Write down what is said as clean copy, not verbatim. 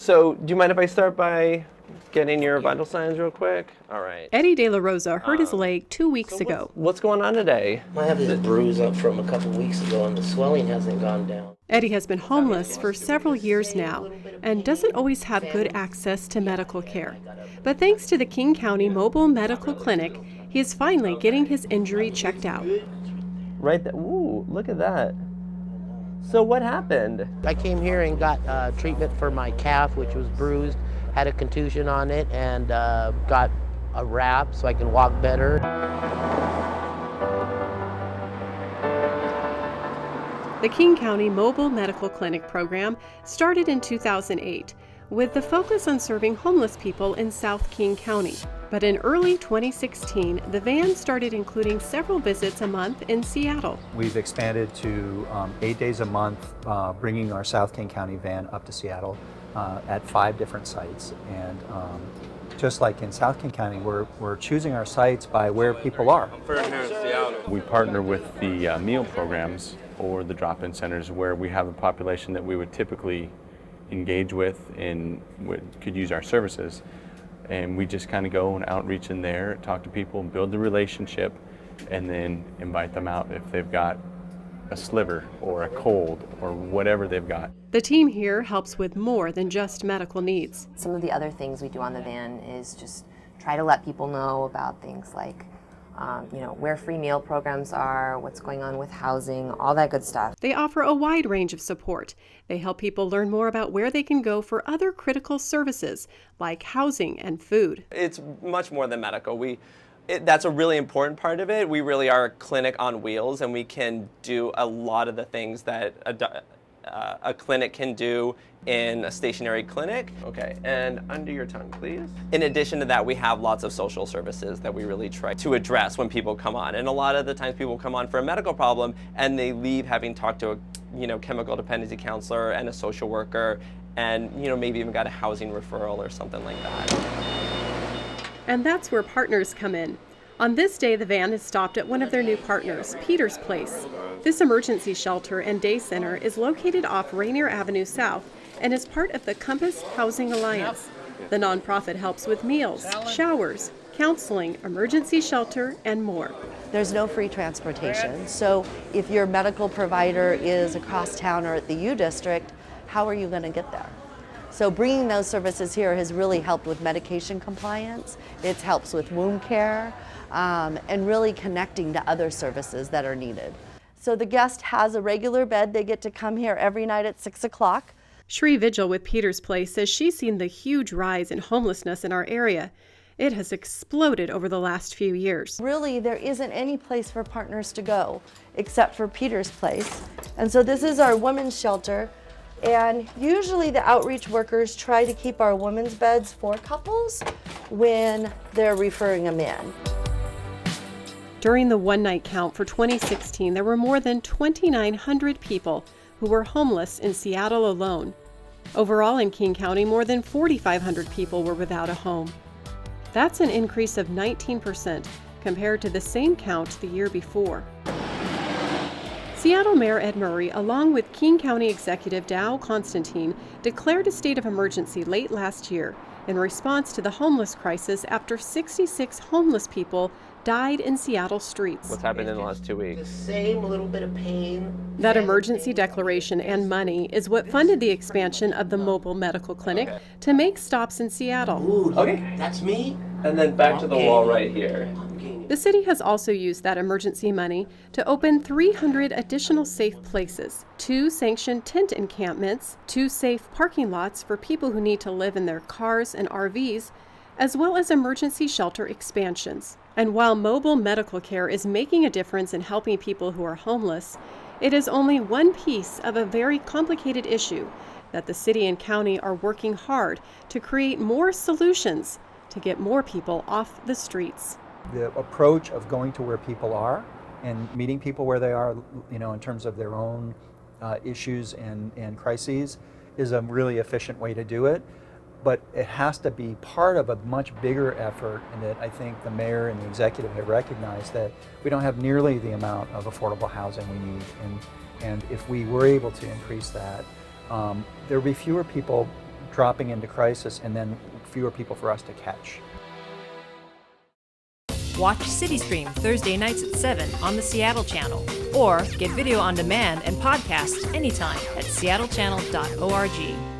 So, do you mind if I start by getting your vital signs real quick? All right. Eddie De La Rosa hurt his leg 2 weeks ago. What's going on today? I have this bruise up from a couple weeks ago and the swelling hasn't gone down. Eddie has been homeless for several years now and doesn't always have good access to medical care. But thanks to the King County Mobile Medical Clinic, he is finally getting his injury checked out. Right there. Ooh, look at that. So what happened? I came here and got treatment for my calf, which was bruised, had a contusion on it, and got a wrap so I can walk better. The King County Mobile Medical Clinic program started in 2008 with the focus on serving homeless people in South King County. But in early 2016, the van started including several visits a month in Seattle. We've expanded to 8 days a month, bringing our South King County van up to Seattle at 5 different sites. And just like in South King County, we're choosing our sites by where people are. We partner with the meal programs or the drop-in centers where we have a population that we would typically engage with and could use our services. And we just kind of go and outreach in there, talk to people, build the relationship, and then invite them out if they've got a sliver or a cold or whatever they've got. The team here helps with more than just medical needs. Some of the other things we do on the van is just try to let people know about things like where free meal programs are, what's going on with housing, all that good stuff. They offer a wide range of support. They help people learn more about where they can go for other critical services like housing and food. It's much more than medical. That's a really important part of it. We really are a clinic on wheels, and we can do a lot of the things that a clinic can do in a stationary clinic. Okay, and under your tongue, please. In addition to that, we have lots of social services that we really try to address when people come on. And a lot of the times people come on for a medical problem and they leave having talked to a chemical dependency counselor and a social worker and maybe even got a housing referral or something like that. And that's where partners come in. On this day, the van is stopped at one of their new partners, Peter's Place. This emergency shelter and day center is located off Rainier Avenue South and is part of the Compass Housing Alliance. The nonprofit helps with meals, showers, counseling, emergency shelter, and more. There's no free transportation, so if your medical provider is across town or at the U District, how are you going to get there? So bringing those services here has really helped with medication compliance. It helps with wound care and really connecting to other services that are needed. So the guest has a regular bed. They get to come here every night at 6 o'clock. Shri Vigil with Peter's Place says she's seen the huge rise in homelessness in our area. It has exploded over the last few years. Really, there isn't any place for partners to go except for Peter's Place. And so this is our women's shelter. And usually the outreach workers try to keep our women's beds for couples when they're referring them in. During the one-night count for 2016, there were more than 2,900 people who were homeless in Seattle alone. Overall in King County, more than 4,500 people were without a home. That's an increase of 19% compared to the same count the year before. Seattle Mayor Ed Murray, along with King County Executive Dow Constantine, declared a state of emergency late last year in response to the homeless crisis after 66 homeless people died in Seattle streets. What's happened in the last 2 weeks? The same little bit of pain. That emergency declaration and money is what funded the expansion of the mobile medical clinic to make stops in Seattle. Ooh, Okay. That's me? And then back to the wall right here. The city has also used that emergency money to open 300 additional safe places, 2 sanctioned tent encampments, 2 safe parking lots for people who need to live in their cars and RVs, as well as emergency shelter expansions. And while mobile medical care is making a difference in helping people who are homeless, it is only one piece of a very complicated issue that the city and county are working hard to create more solutions to get more people off the streets. The approach of going to where people are and meeting people where they are, in terms of their own issues and crises is a really efficient way to do it. But it has to be part of a much bigger effort, and that I think the mayor and the executive have recognized that we don't have nearly the amount of affordable housing we need. And if we were able to increase that, there would be fewer people dropping into crisis and then fewer people for us to catch. Watch City Stream Thursday nights at 7 on the Seattle Channel, or get video on demand and podcasts anytime at seattlechannel.org.